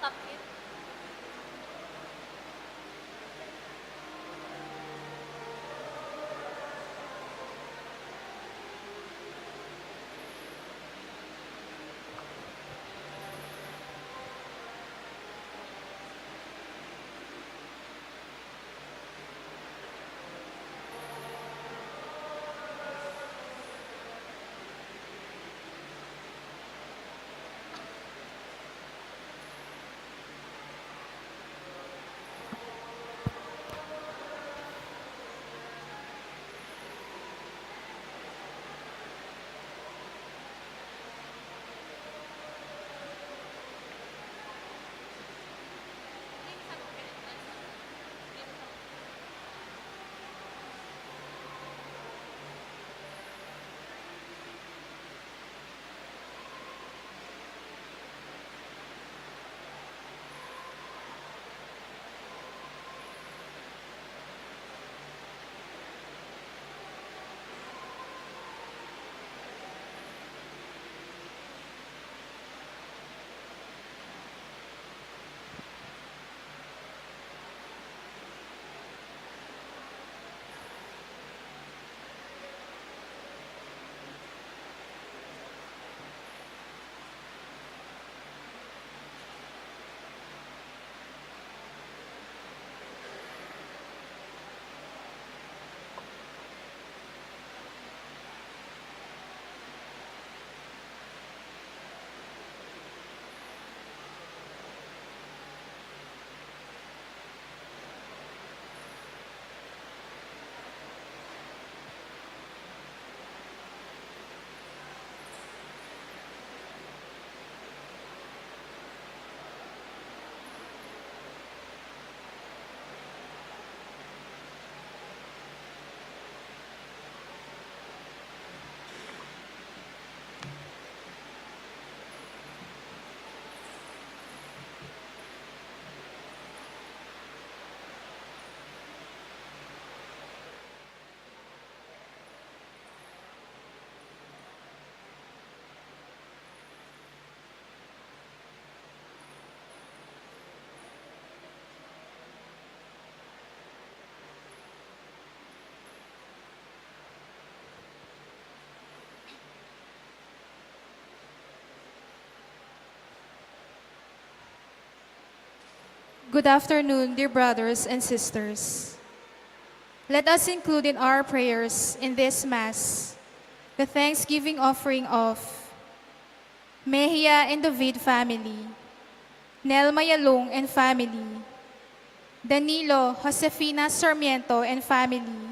Takip. Good afternoon, dear brothers and sisters. Let us include in our prayers in this Mass the thanksgiving offering of Mejia and David family, Nelma Yalong and family, Danilo Josefina Sarmiento and family,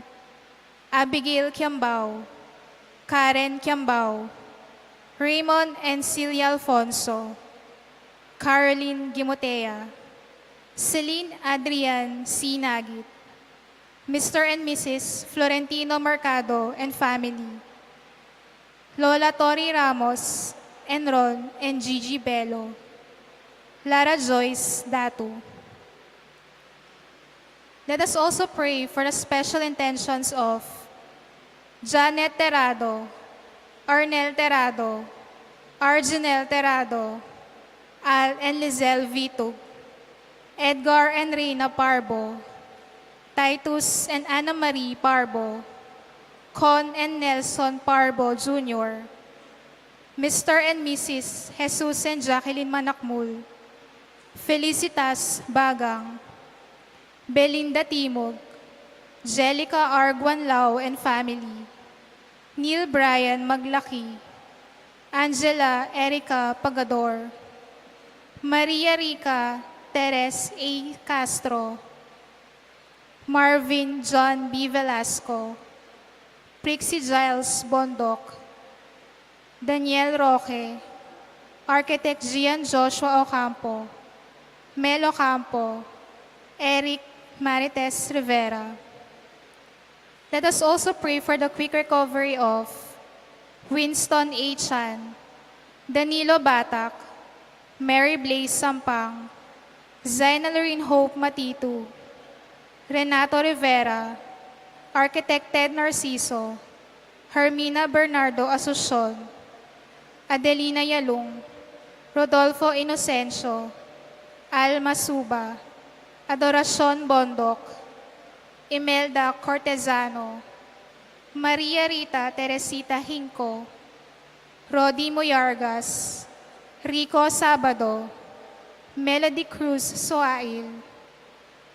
Abigail Kiambao, Karen Kiambao, Raymond and Celia Alfonso, Caroline Gimotea, Celine Adrian C. Nagit, Mr. and Mrs. Florentino Mercado and family, Lola Tori Ramos, Enron and Gigi Bello, Lara Joyce Datu. Let us also pray for the special intentions of Janet Terrado, Arnel Terrado, Arjunel Terrado, Al and Lizelle Vitug, Edgar and Reina Parbo, Titus and Anna Marie Parbo, Con and Nelson Parbo Jr., Mr. and Mrs. Jesus and Jacqueline Manakmul, Felicitas Bagang, Belinda Timog, Jelica Arguanlao and family, Neil Brian Maglaki, Angela Erica Pagador, Maria Rica Teres A. Castro, Marvin John B. Velasco, Prixie Giles Bondok, Daniel Roque, Architect Gian Joshua Ocampo, Melo Campo, Eric Marites Rivera. Let us also pray for the quick recovery of Winston A. Chan, Danilo Batak, Mary Blaze Sampang, Zaina Lorene Hope Matitu, Renato Rivera, Architect Ted Narciso, Hermina Bernardo Asuncion, Adelina Yalong, Rodolfo Inocencio, Alma Suba, Adoracion Bondok, Imelda Cortezano, Maria Rita Teresita Hinco, Rodi Moyargas, Rico Sabado, Melody Cruz Soail,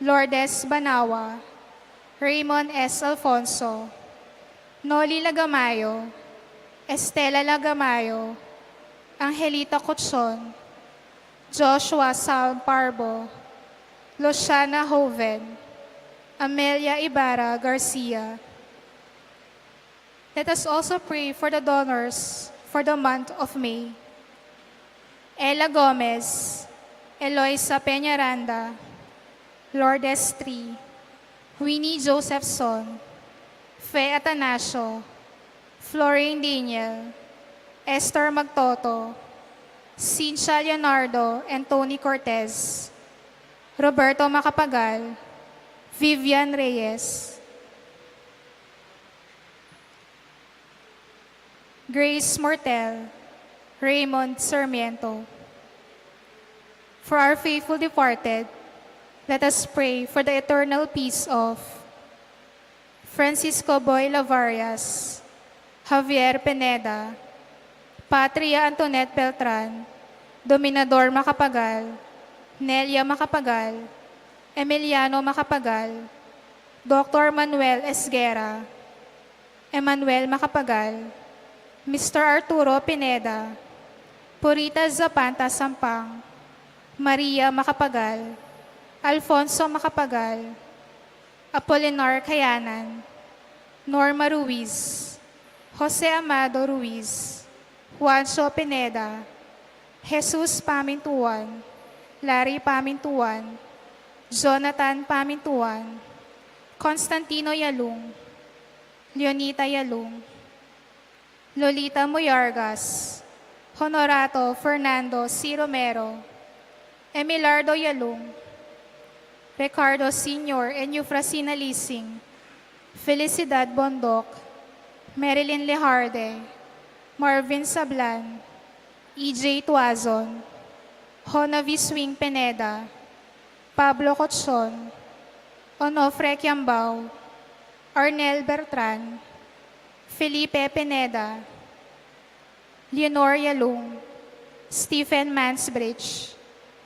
Lourdes Banawa, Raymond S. Alfonso, Noli Lagamayo, Estela Lagamayo, Angelita Cotson, Joshua Sal Parbo, Luciana Hoven, Amelia Ibarra Garcia. Let us also pray for the donors for the month of May. Ella Gomez, Eloisa Peñaranda, Lourdes Tri, Winnie Josephson, Fe Atanasio, Florine Daniel, Esther Magtoto, Cynthia Leonardo and Tony Cortez, Roberto Macapagal, Vivian Reyes, Grace Mortel, Raymond Sarmiento. For our faithful departed, let us pray for the eternal peace of Francisco Boy Lavarias, Javier Pineda, Patria Antoinette Beltran, Dominador Macapagal, Nelia Macapagal, Emiliano Macapagal, Dr. Manuel Esguera, Emmanuel Macapagal, Mr. Arturo Pineda, Purita Zapanta Sampang, Maria Macapagal, Alfonso Macapagal, Apolinar Kayanan, Norma Ruiz, Jose Amado Ruiz, Juancho Pineda, Jesus Pamintuan, Larry Pamintuan, Jonathan Pamintuan, Constantino Yalung, Leonita Yalung, Lolita Moyargas, Honorato Fernando C. Romero, Emilardo Yalung, Ricardo Sr. and Eufrasina Lising, Felicidad Bondok, Marilyn Lejarde, Marvin Sablan, E.J. Tuazon, Honavi Swing Pineda, Pablo Cotson, Onofre Quiambao, Arnel Bertran, Felipe Pineda, Leonor Yalung, Stephen Mansbridge,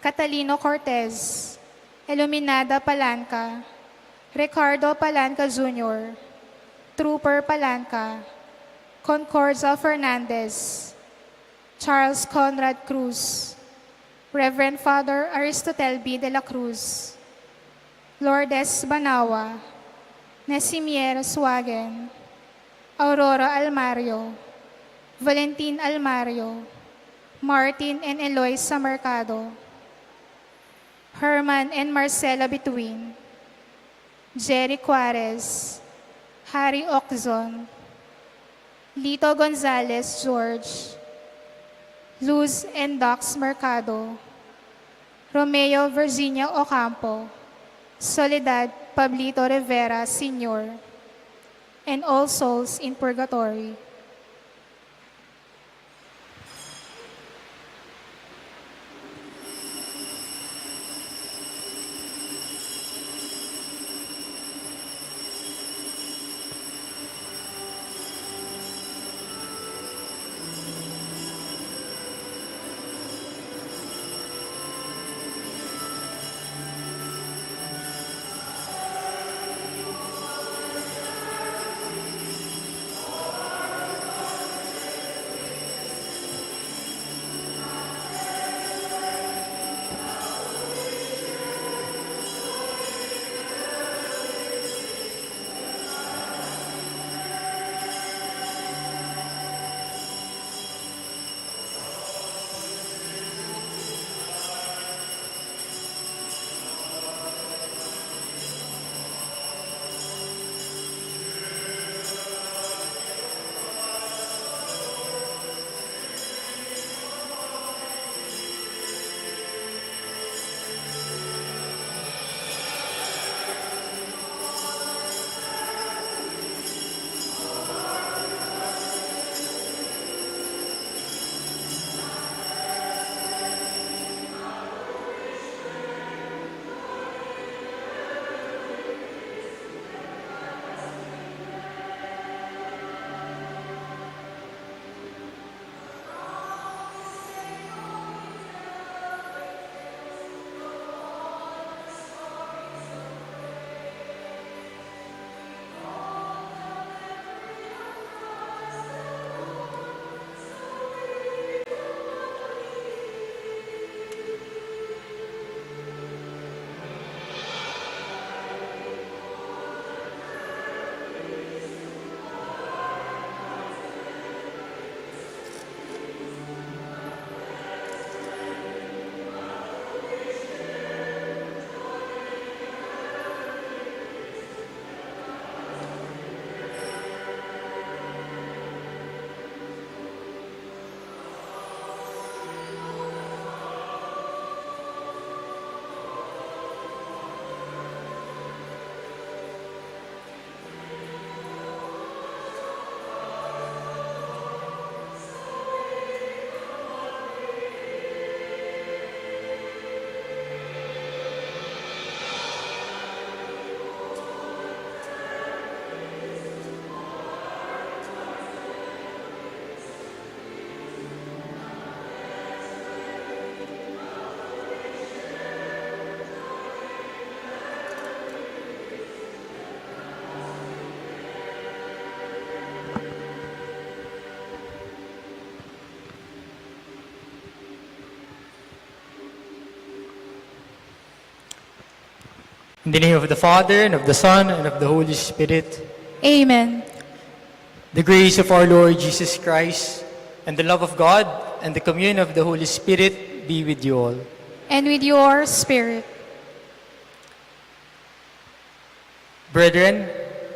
Catalino Cortez, Iluminada Palanca, Ricardo Palanca Jr., Trooper Palanca, Concordia Fernandez, Charles Conrad Cruz, Reverend Father Aristotel B. de la Cruz, Lourdes Banawa, Nesimier Suagen, Aurora Almario, Valentin Almario, Martin and Eloisa Mercado, Herman and Marcela Bituin, Jerry Juarez, Harry Oczon, Lito Gonzalez George, Luz and Dox Mercado, Romeo Virginia Ocampo, Soledad Pablito Rivera Sr., and all souls in purgatory. In the name of the Father, and of the Son, and of the Holy Spirit. Amen. The grace of our Lord Jesus Christ, and the love of God, and the communion of the Holy Spirit be with you all. And with your spirit. Brethren,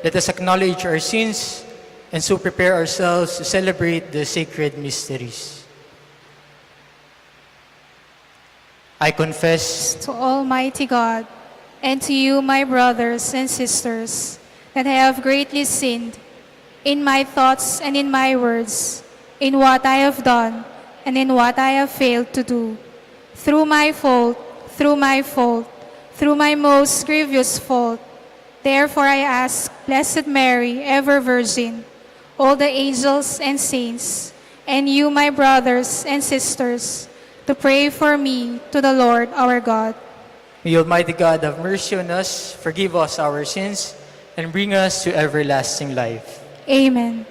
let us acknowledge our sins and so prepare ourselves to celebrate the sacred mysteries. I confess To Almighty God, and to you, my brothers and sisters, that I have greatly sinned in my thoughts and in my words, in what I have done and in what I have failed to do. Through my fault, through my most grievous fault. Therefore I ask Blessed Mary, ever Virgin, all the angels and saints, and you, my brothers and sisters, to pray for me to the Lord our God. May Almighty God have mercy on us, forgive us our sins, and bring us to everlasting life. Amen.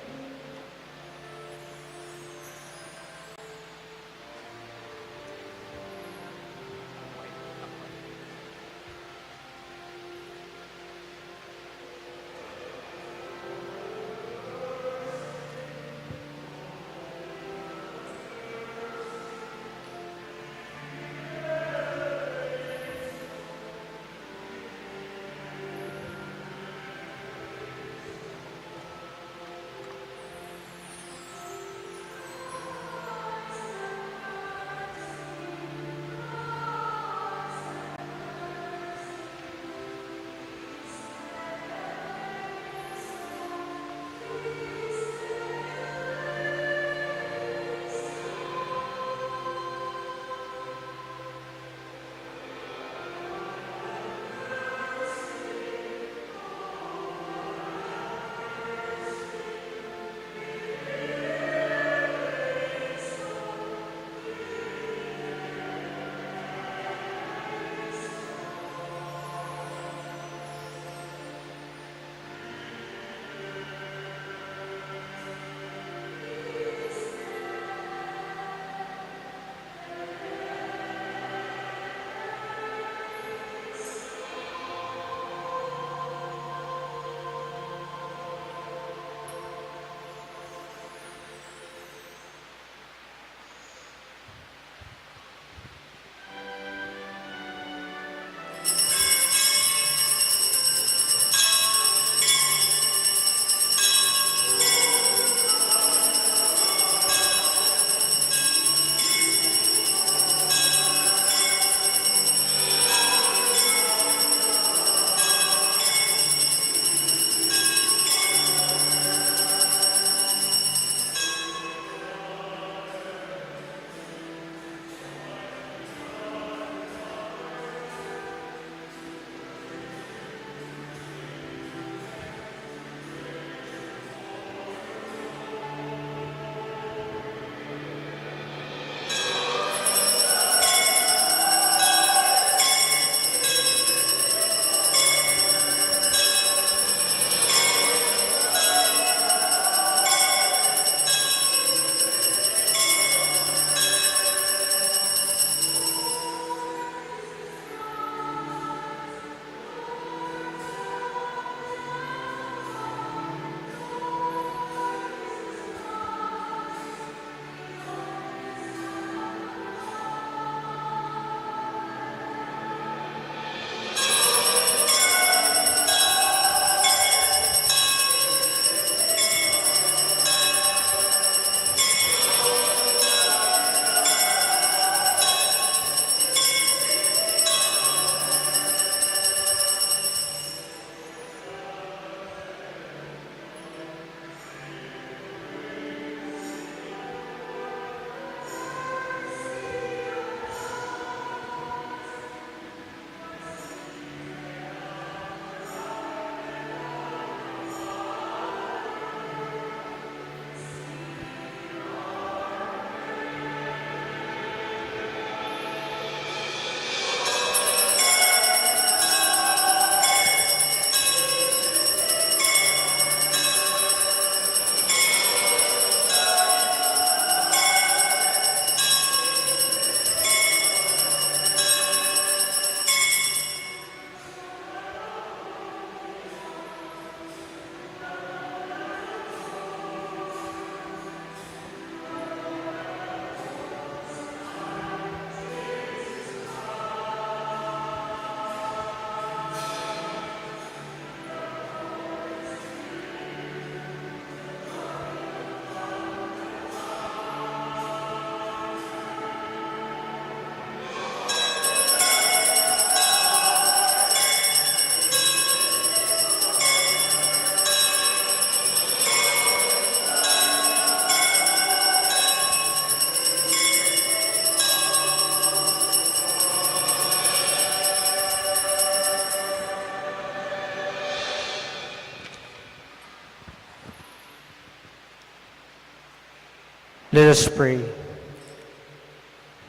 Let us pray.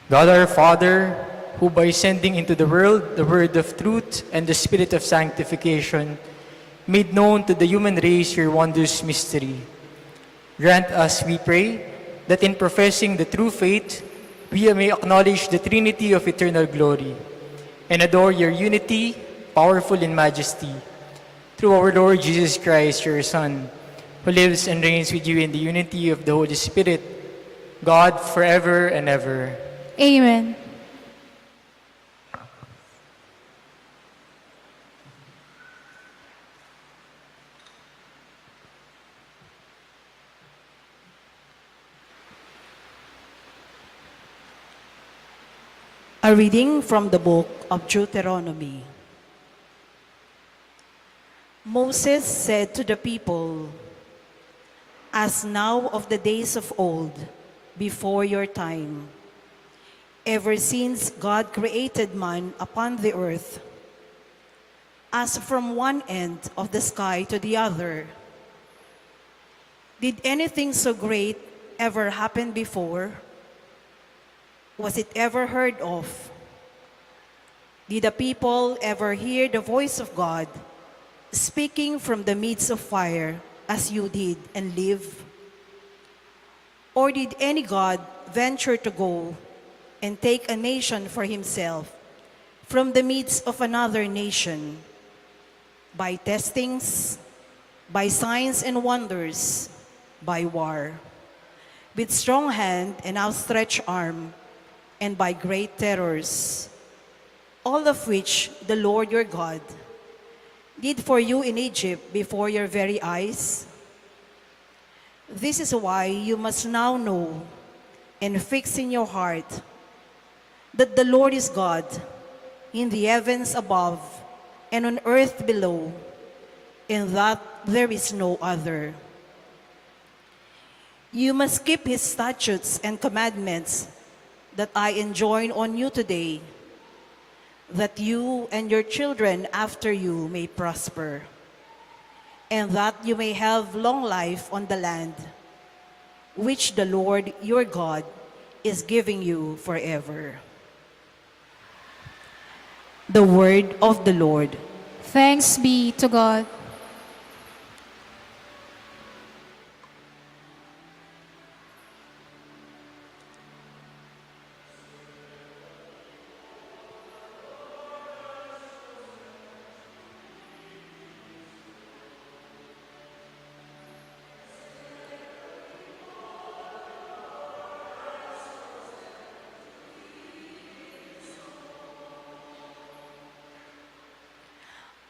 God our Father, who by sending into the world the word of truth and the spirit of sanctification, made known to the human race your wondrous mystery, grant us, we pray, that in professing the true faith, we may acknowledge the Trinity of eternal glory and adore your unity, powerful in majesty, through our Lord Jesus Christ, your Son, who lives and reigns with you in the unity of the Holy Spirit, God, forever and ever. Amen. A reading from the book of Deuteronomy. Moses said to the people, "As now of the days of old, before your time, ever since God created man upon the earth, as from one end of the sky to the other, did anything so great ever happen before? Was it ever heard of? Did the people ever hear the voice of God speaking from the midst of fire as you did and live? Or did any God venture to go and take a nation for himself from the midst of another nation by testings, by signs and wonders, by war, with strong hand and outstretched arm, and by great terrors, all of which the Lord your God did for you in Egypt before your very eyes? This is why you must now know and fix in your heart that the Lord is God in the heavens above and on earth below, and that there is no other. You must keep his statutes and commandments that I enjoin on you today, that you and your children after you may prosper, and that you may have long life on the land, which the Lord your God is giving you forever." The word of the Lord. Thanks be to God.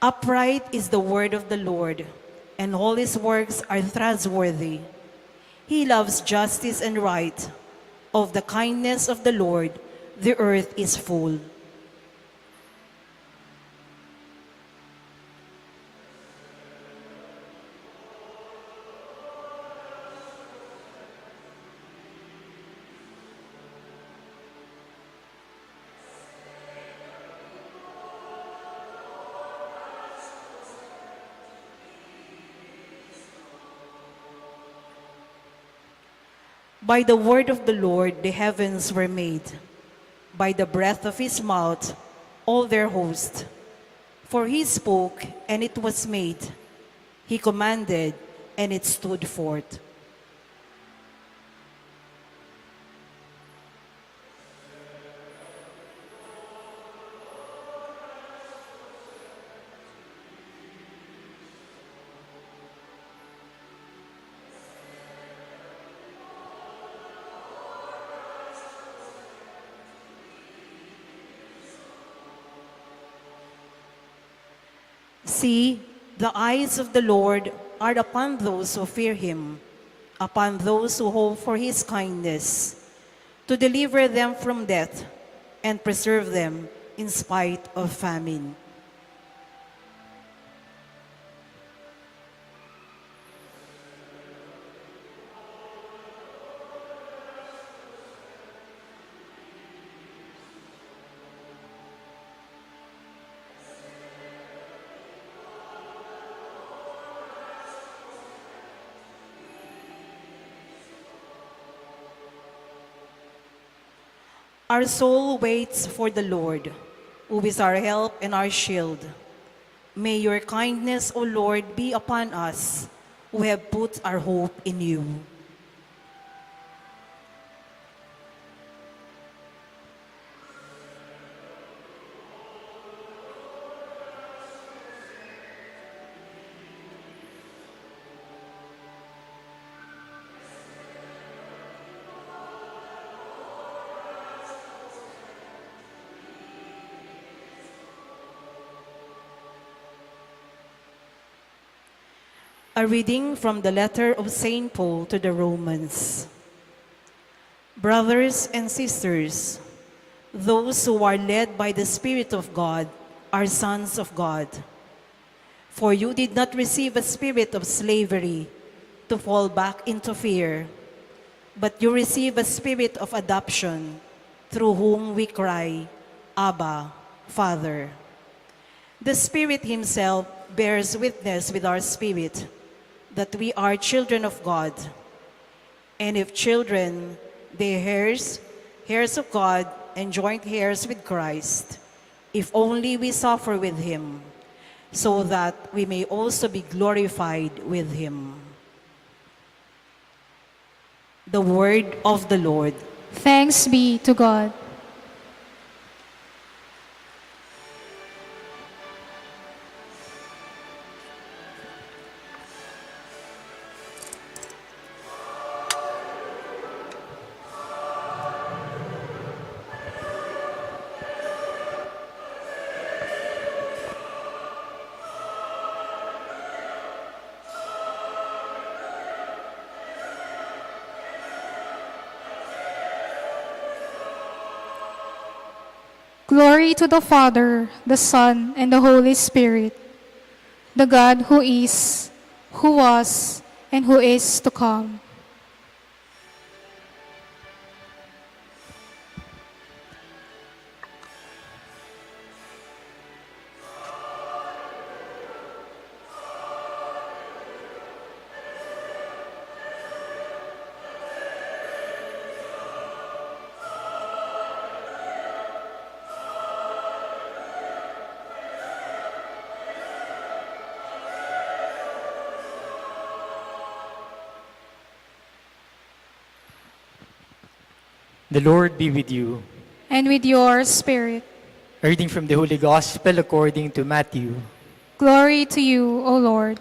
Upright is the word of the Lord, and all his works are trustworthy. He loves justice and right. Of the kindness of the Lord, the earth is full. By the word of the Lord the heavens were made, by the breath of his mouth all their host. For he spoke, and it was made. He commanded, and it stood forth. See, the eyes of the Lord are upon those who fear him, upon those who hope for his kindness, to deliver them from death and preserve them in spite of famine. Our soul waits for the Lord, who is our help and our shield. May your kindness, O Lord, be upon us, who have put our hope in you. A reading from the letter of St. Paul to the Romans. Brothers and sisters, those who are led by the Spirit of God are sons of God. For you did not receive a spirit of slavery to fall back into fear, but you receive a spirit of adoption, through whom we cry, Abba, Father. The Spirit himself bears witness with our spirit that we are children of God. And if children, they heirs of God and joint heirs with Christ, if only we suffer with him, so that we may also be glorified with him. The word of the Lord. Thanks be to God. Glory to the Father, the Son, and the Holy Spirit, the God who is, who was, and who is to come. The Lord be with you. And with your spirit. A reading from the Holy Gospel according to Matthew. Glory to you, O Lord.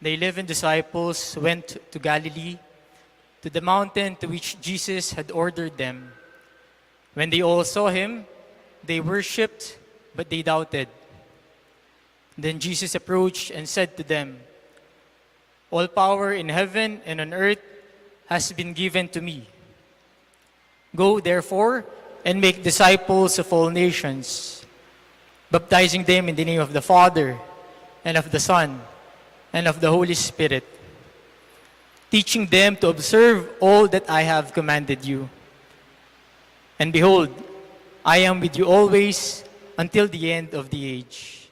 The 11 disciples went to Galilee, to the mountain to which Jesus had ordered them. When they all saw him, they worshipped, but they doubted. Then Jesus approached and said to them, "All power in heaven and on earth has been given to me. Go, therefore, and make disciples of all nations, baptizing them in the name of the Father, and of the Son, and of the Holy Spirit, teaching them to observe all that I have commanded you. And behold, I am with you always until the end of the age."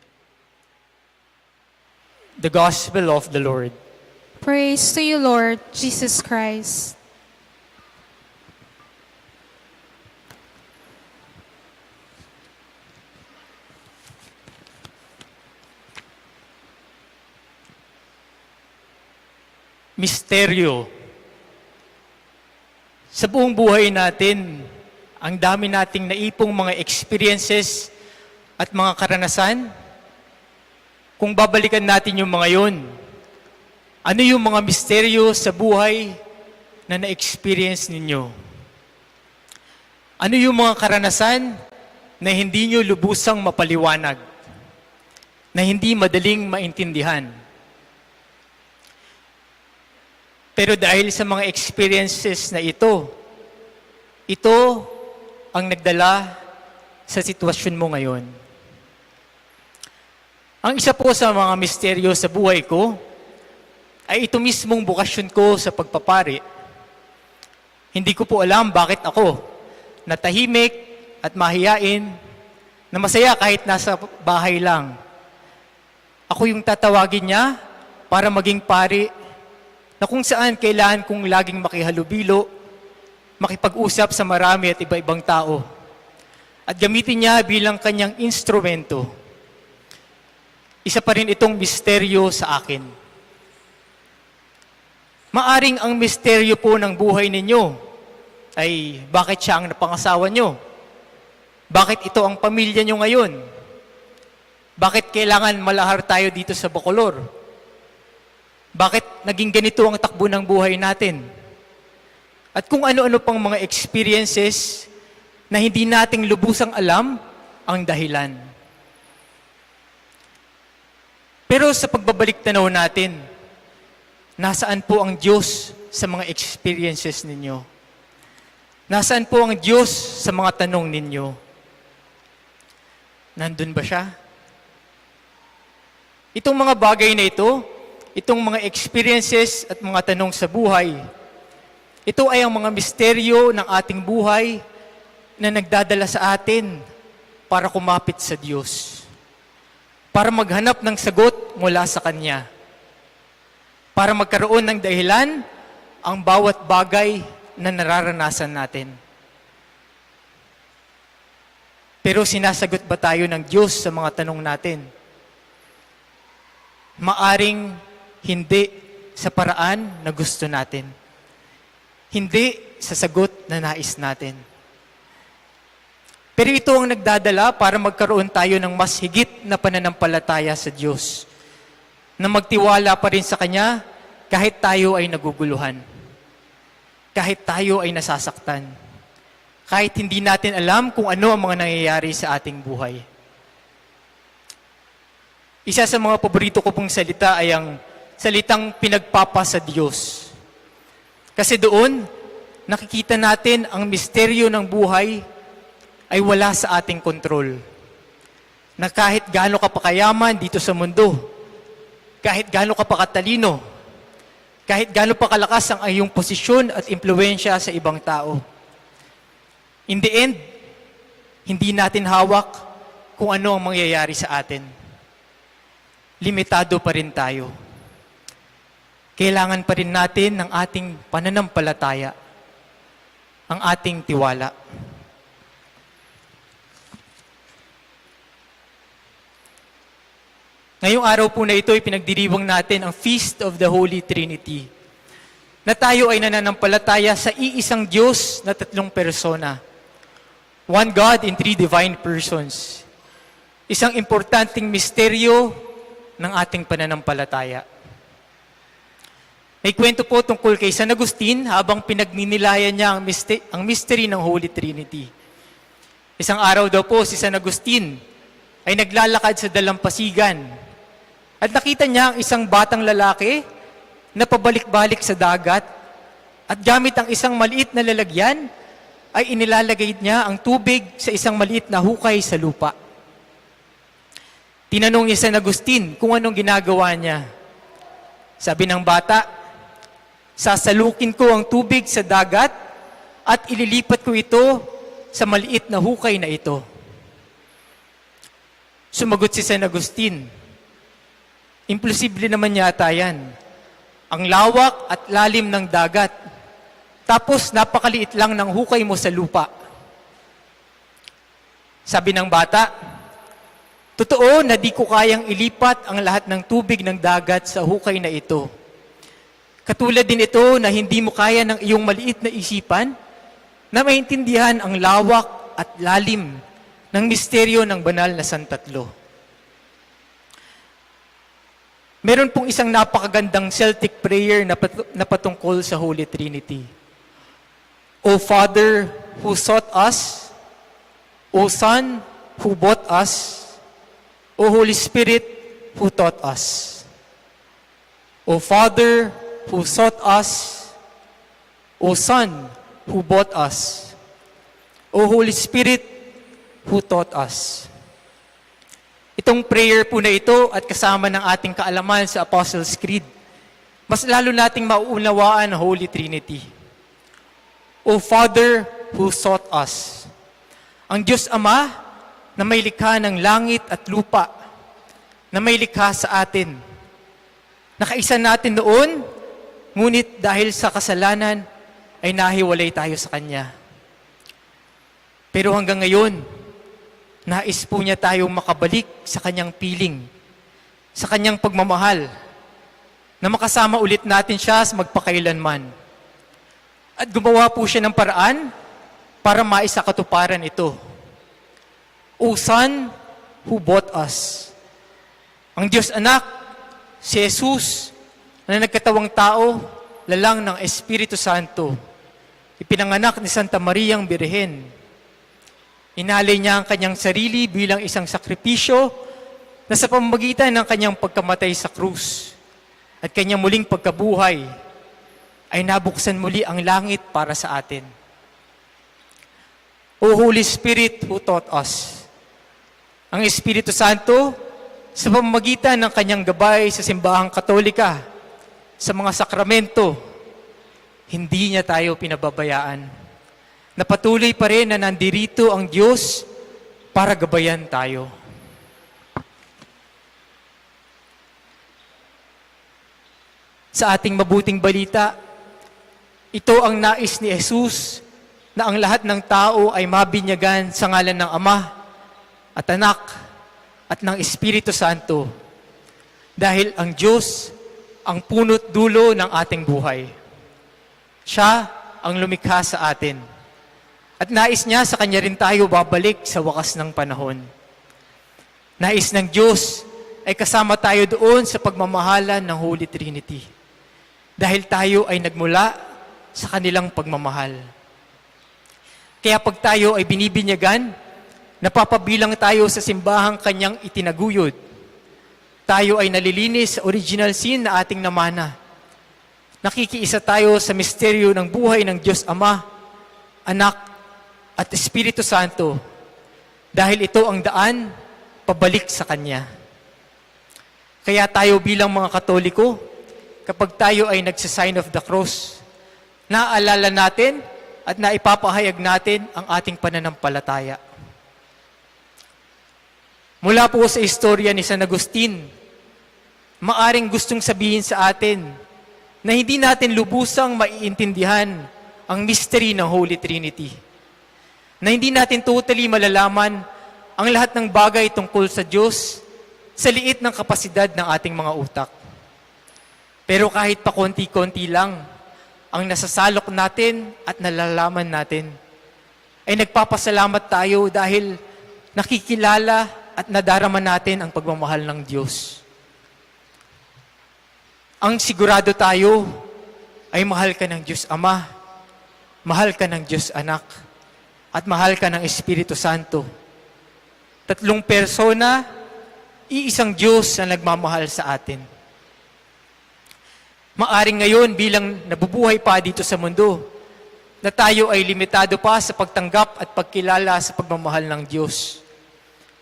The Gospel of the Lord. Praise to you, Lord Jesus Christ. Misteryo. Sa buong buhay natin, ang dami nating naipong mga experiences at mga karanasan. Kung babalikan natin yung mga yun, ano yung mga misteryo sa buhay na na-experience ninyo? Ano yung mga karanasan na hindi nyo lubusang mapaliwanag, na hindi madaling maintindihan? Pero dahil sa mga experiences na ito ang nagdala sa sitwasyon mo ngayon. Ang isa po sa mga misteryo sa buhay ko ay ito mismong bukasyon ko sa pagpapari. Hindi ko po alam bakit ako, na tahimik at mahiyain, na masaya kahit nasa bahay lang. Ako yung tatawagin niya para maging pari, na kung saan kailangan kong laging makihalubilo, makipag-usap sa marami at iba-ibang tao. At gamitin niya bilang kanyang instrumento. Isa pa rin itong misteryo sa akin. Maaring ang misteryo po ng buhay ninyo ay bakit siya ang napangasawa nyo? Bakit ito ang pamilya nyo ngayon? Bakit kailangan malahar tayo dito sa Bacolor? Bakit naging ganito ang takbo ng buhay natin? At kung ano-ano pang mga experiences na hindi nating lubusang alam ang dahilan. Pero sa pagbabalik tanaw natin, nasaan po ang Diyos sa mga experiences ninyo? Nasaan po ang Diyos sa mga tanong ninyo? Nandun ba siya? Itong mga bagay na ito, itong mga experiences at mga tanong sa buhay, ito ay ang mga misteryo ng ating buhay na nagdadala sa atin para kumapit sa Diyos. Para maghanap ng sagot mula sa Kanya. Para magkaroon ng dahilan ang bawat bagay na nararanasan natin. Pero sinasagot ba tayo ng Diyos sa mga tanong natin? Maaring hindi sa paraan na gusto natin. Hindi sa sagot na nais natin. Pero ito ang nagdadala para magkaroon tayo ng mas higit na pananampalataya sa Diyos. Na magtiwala pa rin sa Kanya kahit tayo ay naguguluhan. Kahit tayo ay nasasaktan. Kahit hindi natin alam kung ano ang mga nangyayari sa ating buhay. Isa sa mga paborito ko pong salita ay ang salitang pinagpapa sa Diyos. Kasi doon, nakikita natin ang misteryo ng buhay ay wala sa ating kontrol. Na kahit gaano ka pa kayaman dito sa mundo, kahit gaano ka pa katalino, kahit gaano pa kalakas ang iyong posisyon at impluensya sa ibang tao. In the end, hindi natin hawak kung ano ang mangyayari sa atin. Limitado pa rin tayo. Kailangan pa rin natin ng ating pananampalataya, ang ating tiwala. Ngayong araw po na ito ay pinagdiriwang natin ang Feast of the Holy Trinity. Na tayo ay nananampalataya sa iisang Diyos na 3 persona. One God in 3 divine persons. Isang importanteng misteryo ng ating pananampalataya. May kwento po tungkol kay San Agustin habang pinagninilayan niya ang mystery ng Holy Trinity. Isang araw daw po si San Agustin ay naglalakad sa dalampasigan. At nakita niya ang isang batang lalaki na pabalik-balik sa dagat at gamit ang isang maliit na lalagyan ay inilalagay niya ang tubig sa isang maliit na hukay sa lupa. Tinanong ni San Agustin kung anong ginagawa niya. Sabi ng bata, sasalukin ko ang tubig sa dagat at ililipat ko ito sa maliit na hukay na ito. Sumagot si San Agustin, imposible naman yata yan. Ang lawak at lalim ng dagat. Tapos napakaliit lang ng hukay mo sa lupa. Sabi ng bata, totoo na di ko kayang ilipat ang lahat ng tubig ng dagat sa hukay na ito. Katulad din ito na hindi mo kaya ng iyong maliit na isipan na maintindihan ang lawak at lalim ng misteryo ng banal na Santatlo. Meron pong isang napakagandang Celtic prayer na patungkol sa Holy Trinity. O Father who sought us, O Son who bought us, O Holy Spirit who taught us. O Father who sought us, O Son who bought us, O Holy Spirit who taught us. Itong prayer po na ito at kasama ng ating kaalaman sa Apostles' Creed mas lalo nating mauunawaan ang Holy Trinity. O Father who sought us, ang Diyos Ama na may likha ng langit at lupa, na may likha sa atin. Nakaisa natin noon, ngunit dahil sa kasalanan ay nahiwalay tayo sa Kanya. Pero hanggang ngayon, nais po niya tayong makabalik sa Kanyang piling, sa Kanyang pagmamahal, na makasama ulit natin siya sa magpakailanman. At gumawa po siya ng paraan para maisakatuparan ito. O Son who bought us. Ang Diyos Anak, si Jesus, na nagkatawang tao, lalang ng Espiritu Santo, ipinanganak ni Santa Mariang Birhen. Inalay niya ang kanyang sarili bilang isang sakripisyo na sa pamamagitan ng kanyang pagkamatay sa krus at kanyang muling pagkabuhay ay nabuksan muli ang langit para sa atin. O Holy Spirit who taught us, ang Espiritu Santo sa pamamagitan ng kanyang gabay sa simbahang Katolika, sa mga sakramento, hindi niya tayo pinababayaan. Napatuloy pa rin na nandirito ang Diyos para gabayan tayo. Sa ating mabuting balita, ito ang nais ni Jesus na ang lahat ng tao ay mabinyagan sa ngalan ng Ama at Anak at ng Espiritu Santo. Dahil ang Diyos ang punot dulo ng ating buhay. Siya ang lumikha sa atin. At nais niya sa Kanya rin tayo babalik sa wakas ng panahon. Nais ng Diyos ay kasama tayo doon sa pagmamahalan ng Holy Trinity. Dahil tayo ay nagmula sa kanilang pagmamahal. Kaya pag tayo ay binibinyagan, napapabilang tayo sa simbahang Kanyang itinaguyod. Tayo ay nalilinis sa original sin na ating namana. Nakikiisa tayo sa misteryo ng buhay ng Diyos Ama, Anak, at Espiritu Santo. Dahil ito ang daan pabalik sa Kanya. Kaya tayo bilang mga Katoliko, kapag tayo ay nagsisign of the cross, naaalala natin at naipapahayag natin ang ating pananampalataya. Mula po sa istorya ni San Agustin, maaring gustong sabihin sa atin na hindi natin lubusang maiintindihan ang mystery ng Holy Trinity. Na hindi natin totally malalaman ang lahat ng bagay tungkol sa Diyos sa liit ng kapasidad ng ating mga utak. Pero kahit pa konti-konti lang ang nasasalok natin at nalalaman natin, ay nagpapasalamat tayo dahil nakikilala at nadarama natin ang pagmamahal ng Diyos. Ang sigurado tayo ay mahal ka ng Diyos Ama, mahal ka ng Diyos Anak, at mahal ka ng Espiritu Santo. Tatlong persona, iisang Diyos na nagmamahal sa atin. Maaring ngayon bilang nabubuhay pa dito sa mundo, na tayo ay limitado pa sa pagtanggap at pagkilala sa pagmamahal ng Diyos.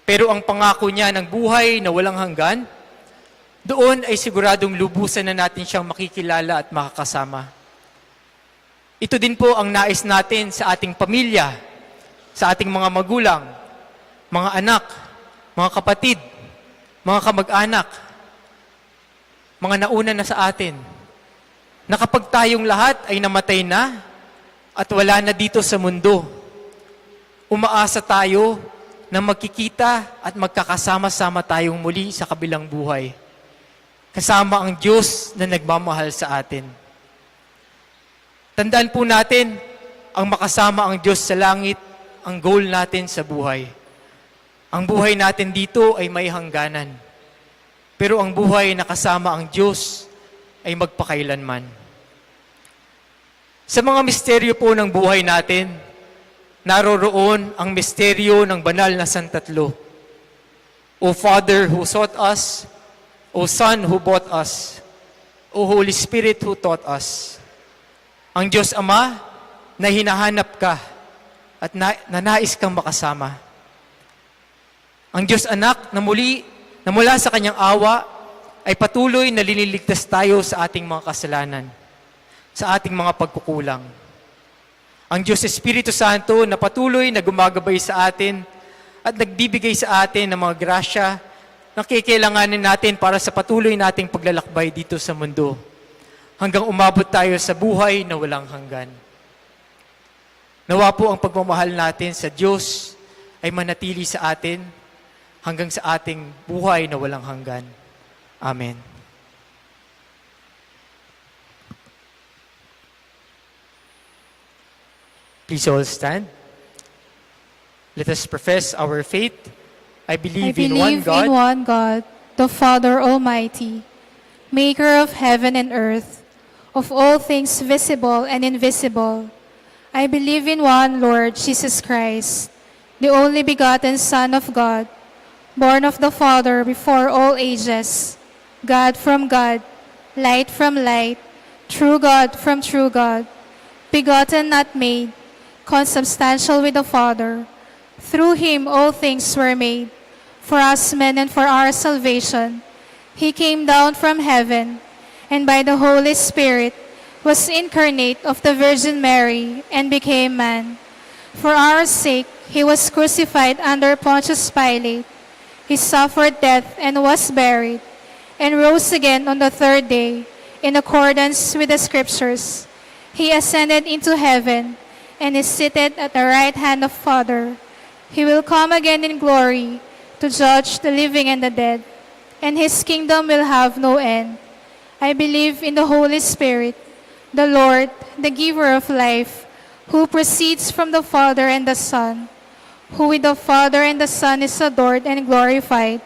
Pero ang pangako niya ng buhay na walang hanggan, doon ay siguradong lubusan na natin siyang makikilala at makakasama. Ito din po ang nais natin sa ating pamilya, sa ating mga magulang, mga anak, mga kapatid, mga kamag-anak, mga nauna na sa atin, na kapag tayong lahat ay namatay na at wala na dito sa mundo, umaasa tayo na magkikita at magkakasama-sama tayong muli sa kabilang buhay. Kasama ang Diyos na nagmamahal sa atin. Tandaan po natin, ang makasama ang Diyos sa langit, ang goal natin sa buhay. Ang buhay natin dito ay may hangganan. Pero ang buhay na kasama ang Diyos ay magpakailanman. Sa mga misteryo po ng buhay natin, naroroon ang misteryo ng banal na Santatlo. O Father who sought us, O Son who bought us, O Holy Spirit who taught us. Ang Diyos Ama na hinahanap ka at nais kang makasama. Ang Diyos Anak na mula sa kanyang awa ay patuloy na liniligtas tayo sa ating mga kasalanan, sa ating mga pagkukulang. Ang Diyos Espiritu Santo na patuloy na gumagabay sa atin at nagbibigay sa atin ng mga grasya na kikailanganin natin para sa patuloy nating paglalakbay dito sa mundo, hanggang umabot tayo sa buhay na walang hanggan. Nawa po ang pagmamahal natin sa Diyos ay manatili sa atin hanggang sa ating buhay na walang hanggan. Amen. Please all stand. Let us profess our faith. I I believe, believe in one God, the Father Almighty, maker of heaven and earth, of all things visible and invisible. I believe in one Lord Jesus Christ, the only begotten Son of God, born of the Father before all ages, God from God, light from light, true God from true God, begotten not made, consubstantial with the Father. Through him all things were made. For us men and for our salvation, he came down from heaven, and by the Holy Spirit was incarnate of the Virgin Mary and became man. For our sake he was crucified under Pontius Pilate. He suffered death and was buried, and rose again on the third day, in accordance with the Scriptures. He ascended into heaven, and is seated at the right hand of Father. He will come again in glory to judge the living and the dead, and his kingdom will have no end. I believe in the Holy Spirit, the Lord, the giver of life, who proceeds from the Father and the Son, who with the Father and the Son is adored and glorified,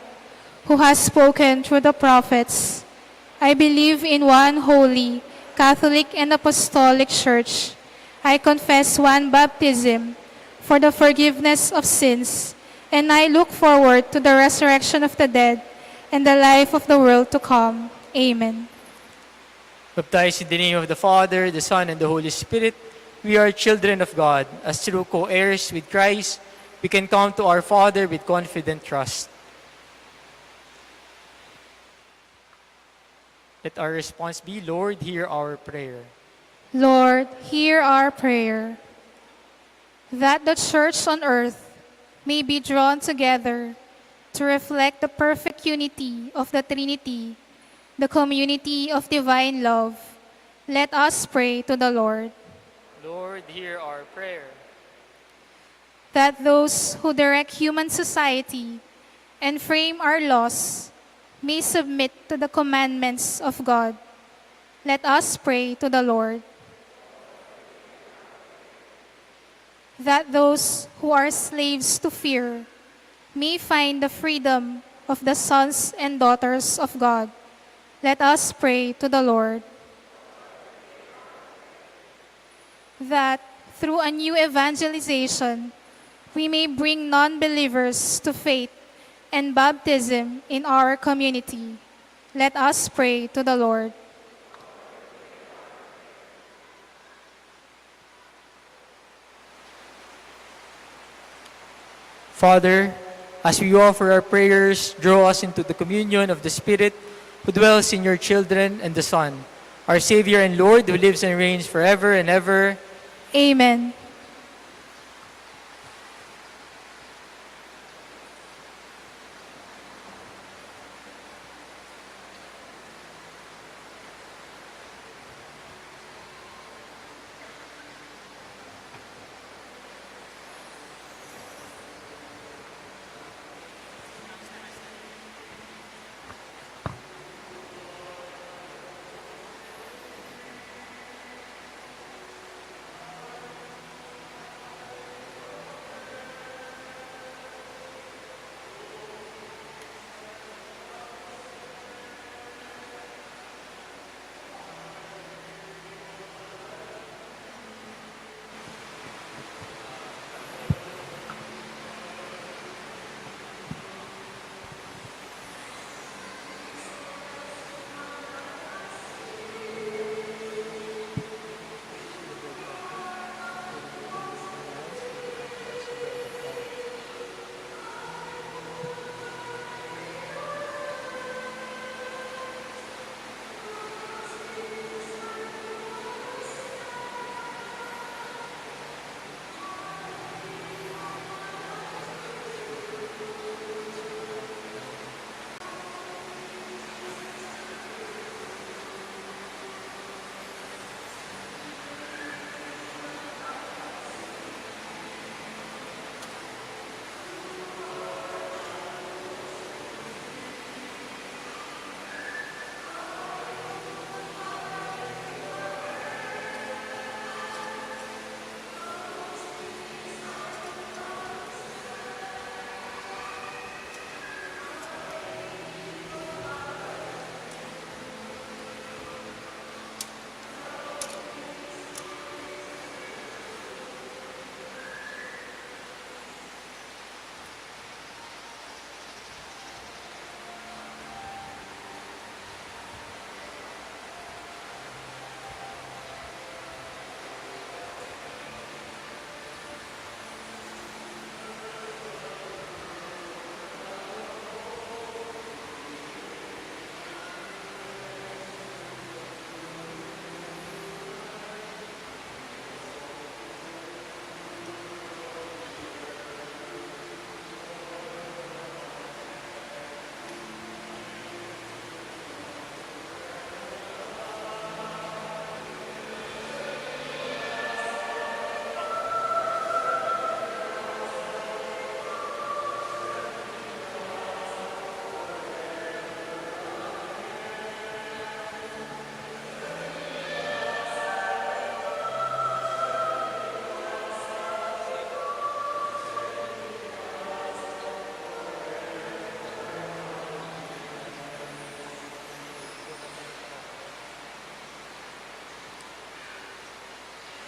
who has spoken through the prophets. I believe in one holy, Catholic and Apostolic Church. I confess one baptism for the forgiveness of sins, and I look forward to the resurrection of the dead and the life of the world to come. Amen. Baptized in the name of the Father, the Son, and the Holy Spirit, we are children of God. As true co-heirs with Christ, we can come to our Father with confident trust. Let our response be, Lord, hear our prayer. Lord, hear our prayer, that the Church on earth may be drawn together to reflect the perfect unity of the Trinity, the community of divine love. Let us pray to the Lord. Lord, hear our prayer. That those who direct human society and frame our laws may submit to the commandments of God. Let us pray to the Lord. That those who are slaves to fear may find the freedom of the sons and daughters of God. Let us pray to the Lord. That through a new evangelization, we may bring non-believers to faith and baptism in our community. Let us pray to the Lord. Father, as we offer our prayers, draw us into the communion of the Spirit who dwells in your children and the Son, our Savior and Lord, who lives and reigns forever and ever. Amen.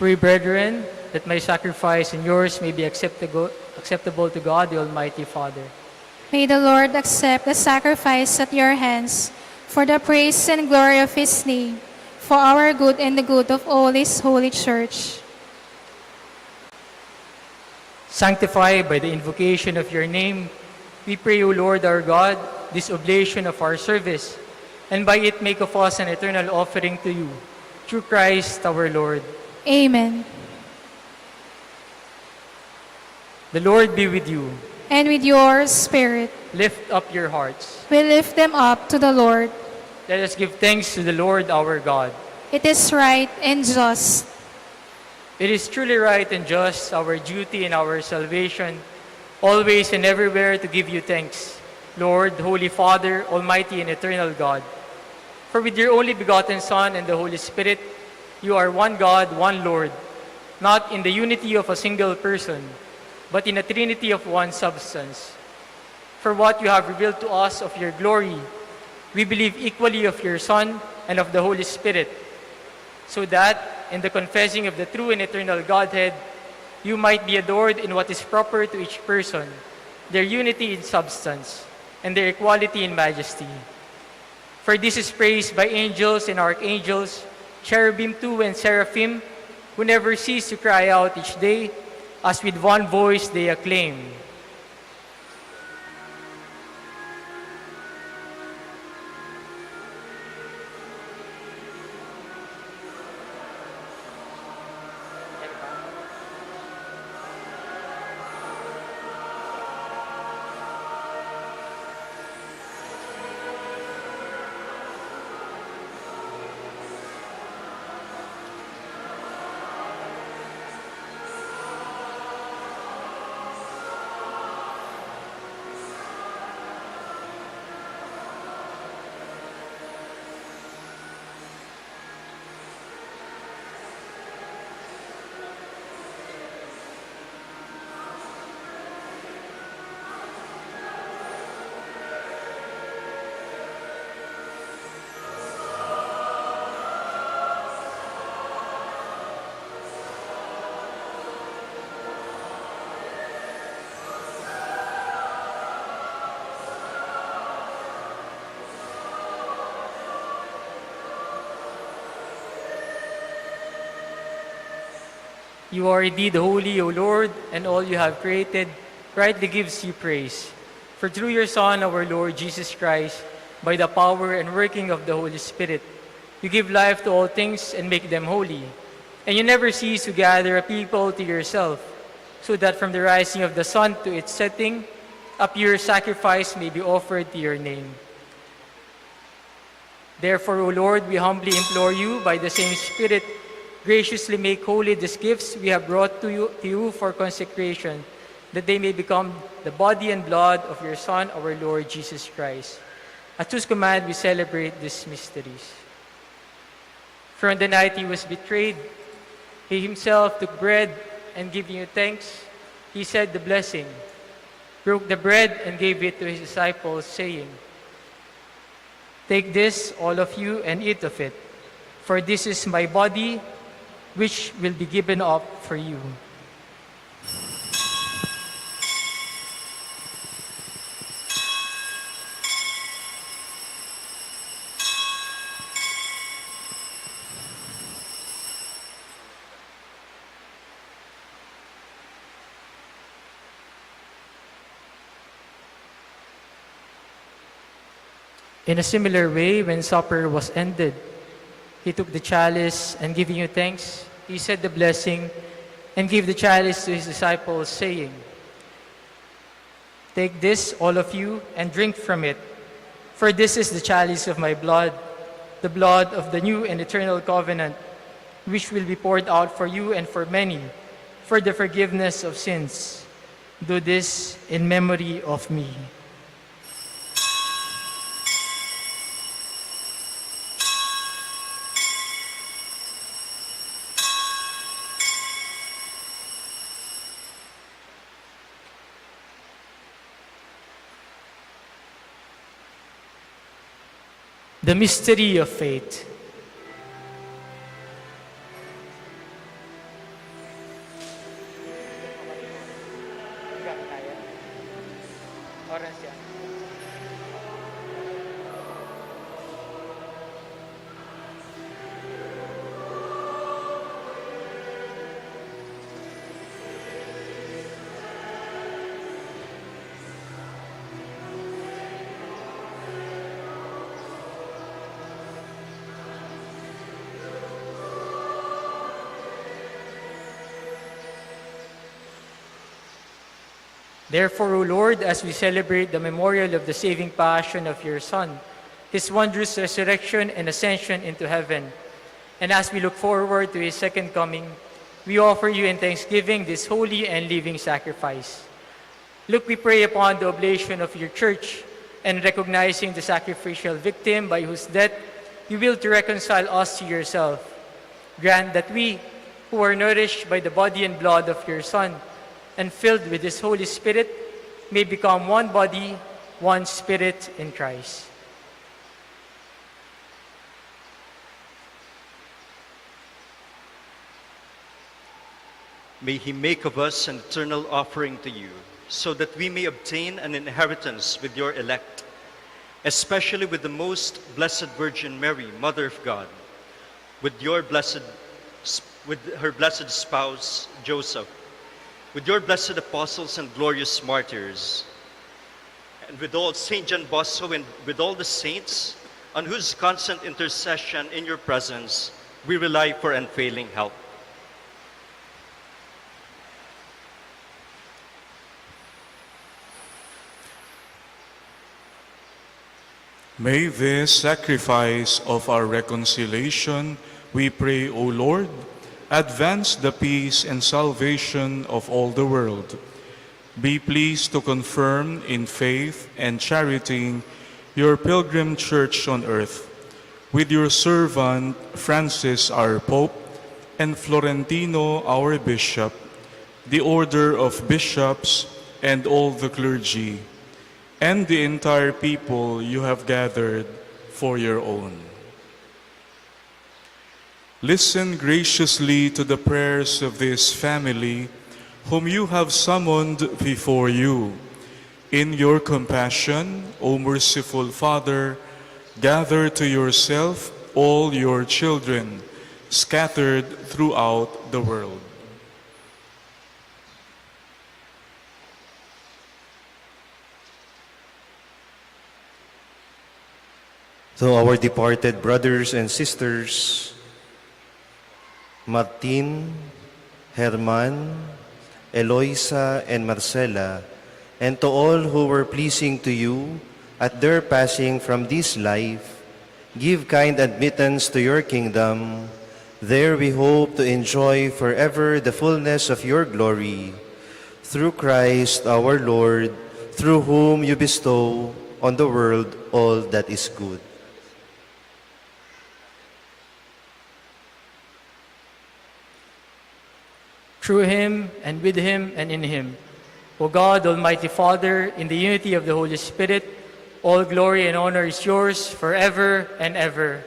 Pray, brethren, that my sacrifice and yours may be acceptable to God, the Almighty Father. May the Lord accept the sacrifice at your hands for the praise and glory of his name, for our good and the good of all his holy church. Sanctify by the invocation of your name, we pray, O Lord our God, this oblation of our service, and by it make of us an eternal offering to you, through Christ our Lord. Amen. The Lord be with you. And with your spirit, Lift up your hearts. we lift them up to the Lord. Let us give thanks to the Lord our God. It is right and just. It is truly right and just, our duty and our salvation, always and everywhere to give you thanks, Lord, Holy Father, Almighty and eternal God. For with your only begotten Son and the Holy Spirit, you are one God, one Lord, not in the unity of a single person, but in a trinity of one substance. For what you have revealed to us of your glory, we believe equally of your Son and of the Holy Spirit, so that, in the confessing of the true and eternal Godhead, you might be adored in what is proper to each person, their unity in substance, and their equality in majesty. For this is praised by angels and archangels, cherubim too and seraphim, who never cease to cry out each day, as with one voice they acclaim. You are indeed holy, O Lord, and all you have created rightly gives you praise. For through your Son, our Lord Jesus Christ, by the power and working of the Holy Spirit, you give life to all things and make them holy. And you never cease to gather a people to yourself, so that from the rising of the sun to its setting, a pure sacrifice may be offered to your name. Therefore, O Lord, we humbly implore you, by the same Spirit, graciously make holy these gifts we have brought to you for consecration, that they may become the body and blood of your Son, our Lord Jesus Christ, at whose command we celebrate these mysteries. For on the night he was betrayed, he himself took bread, and giving you thanks, he said the blessing, broke the bread, and gave it to his disciples, saying, "Take this, all of you, and eat of it, for this is my body, which will be given up for you." In a similar way, when supper was ended, he took the chalice, and giving you thanks, he said the blessing, and gave the chalice to his disciples, saying, "Take this, all of you, and drink from it, for this is the chalice of my blood, the blood of the new and eternal covenant, which will be poured out for you and for many, for the forgiveness of sins. Do this in memory of me." The mystery of faith. siya kaya. Oras siya. Therefore, O Lord, as we celebrate the memorial of the saving passion of your Son, his wondrous resurrection and ascension into heaven, and as we look forward to his second coming, we offer you in thanksgiving this holy and living sacrifice. Look, we pray upon the oblation of your church, and recognizing the sacrificial victim by whose death you will to reconcile us to yourself. Grant that we, who are nourished by the body and blood of your Son, and filled with his Holy Spirit, may become one body, one spirit in Christ. May he make of us an eternal offering to you, so that we may obtain an inheritance with your elect, especially with the most blessed Virgin Mary, Mother of God, with her blessed spouse Joseph, with your blessed apostles and glorious martyrs, and with all Saint John Bosco and with all the saints, on whose constant intercession in your presence we rely for unfailing help. May this sacrifice of our reconciliation, we pray, O Lord, advance the peace and salvation of all the world. Be pleased to confirm in faith and charity your pilgrim church on earth, with your servant Francis our Pope, and Florentino our Bishop, the order of bishops and all the clergy, and the entire people you have gathered for your own. Listen graciously to the prayers of this family, whom you have summoned before you. In your compassion, O merciful Father, gather to yourself all your children scattered throughout the world. To our departed brothers and sisters, Martin, Herman, Eloisa, and Marcela, and to all who were pleasing to you at their passing from this life, give kind admittance to your kingdom. There we hope to enjoy forever the fullness of your glory. Through Christ our Lord, through whom you bestow on the world all that is good. Through him, and with him, and in him, O God, Almighty Father, in the unity of the Holy Spirit, all glory and honor is yours forever and ever.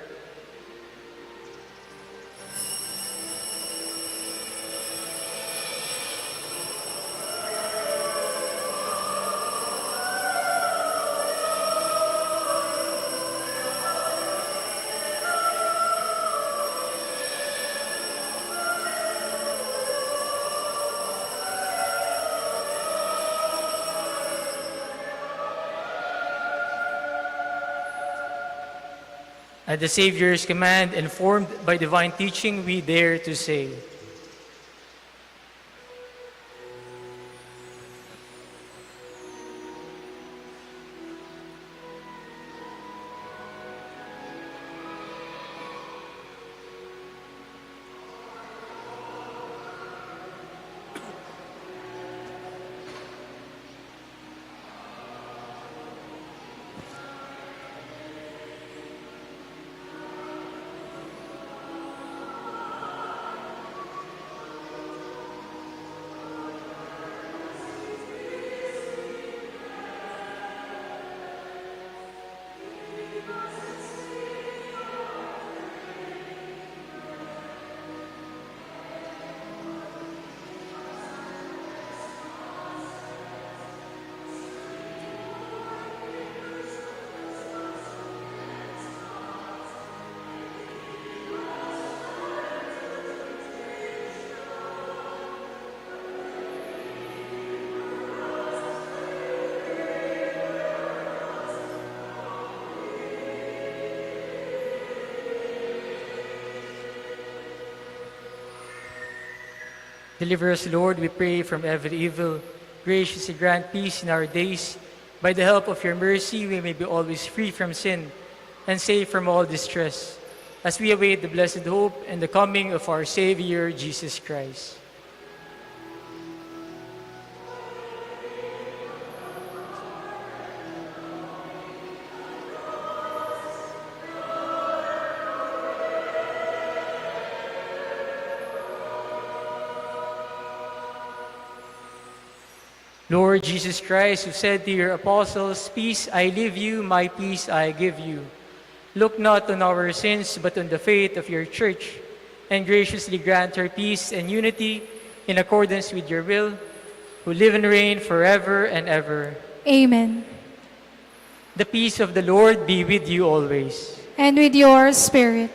At the Savior's command, informed by divine teaching, we dare to say, Deliver us, Lord, we pray, from every evil. Graciously grant peace in our days. By the help of your mercy, we may be always free from sin and safe from all distress, as we await the blessed hope and the coming of our Savior, Jesus Christ. Lord Jesus Christ, who said to your apostles, "Peace I leave you, my peace I give you," look not on our sins, but on the faith of your church, and graciously grant her peace and unity in accordance with your will, who live and reign forever and ever. Amen. The peace of the Lord be with you always. And with your spirit.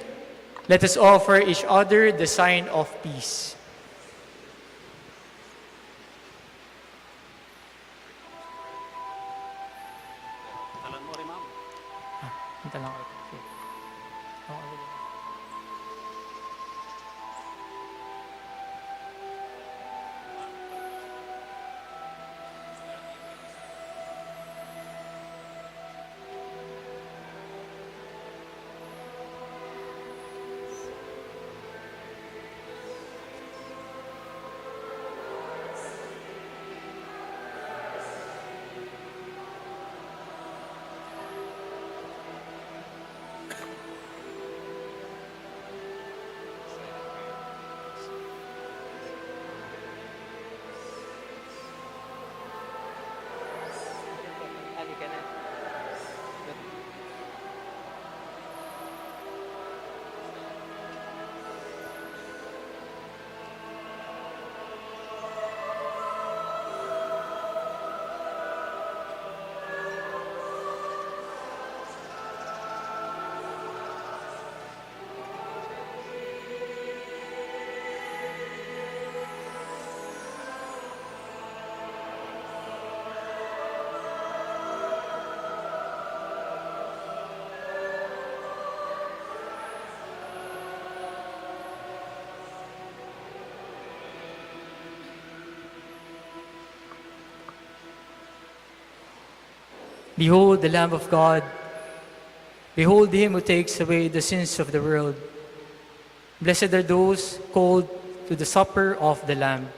Let us offer each other the sign of peace. Hinta lang ako. Okay. Okay. Behold the Lamb of God. Behold him who takes away the sins of the world. Blessed are those called to the supper of the Lamb.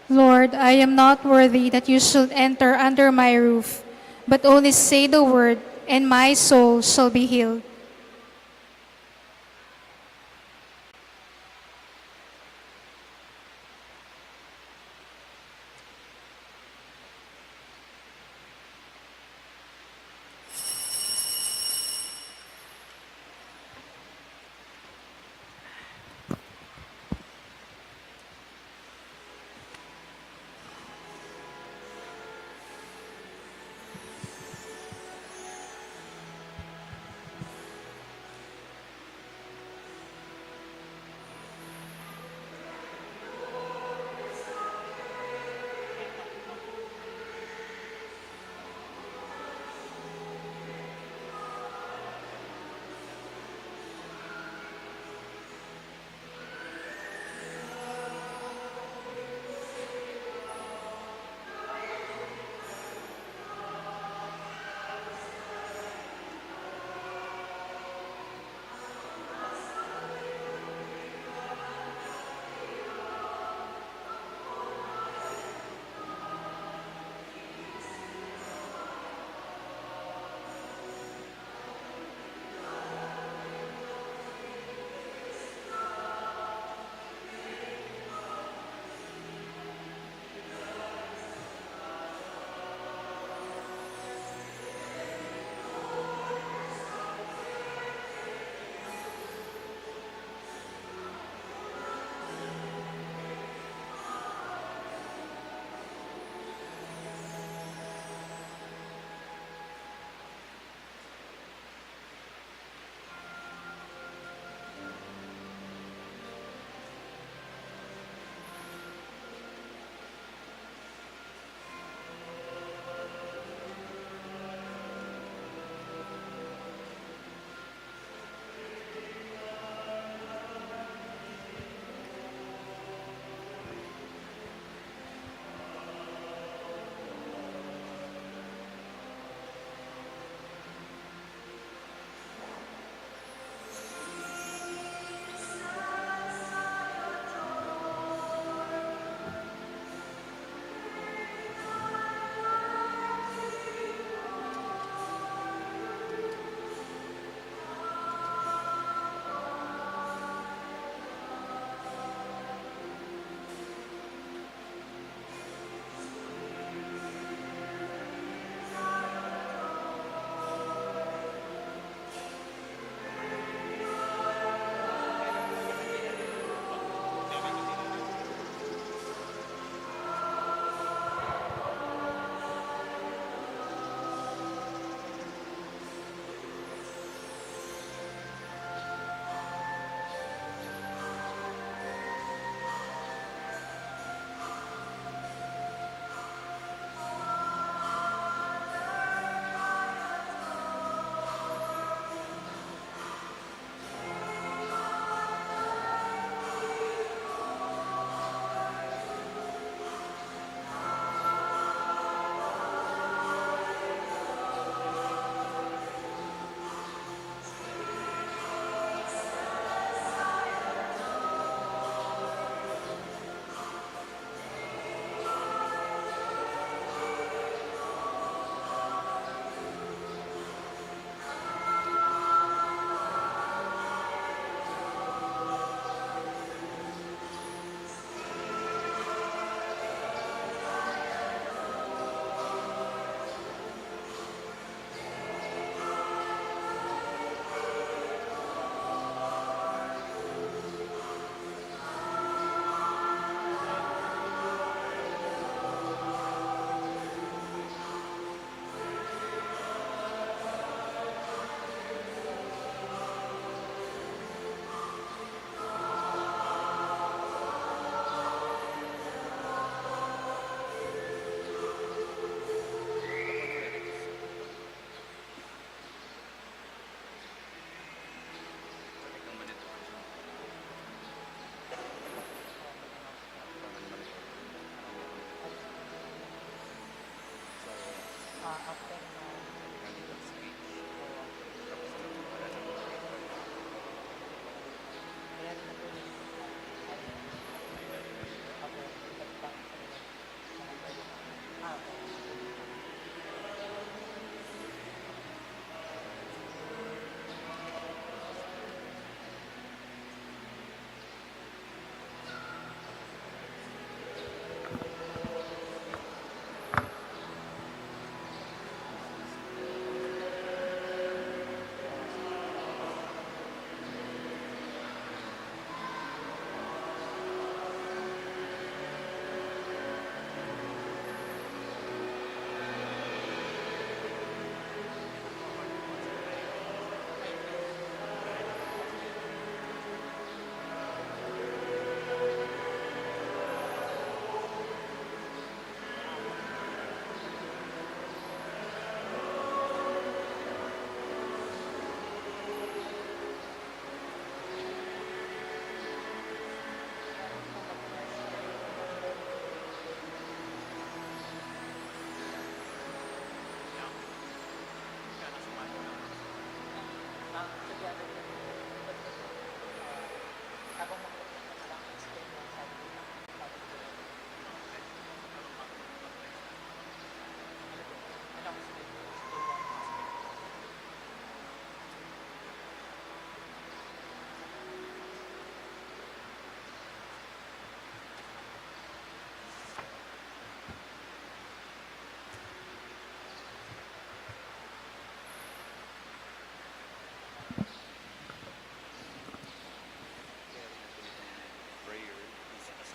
Lord, I am not worthy that you should enter under my roof, but only say the word, and my soul shall be healed.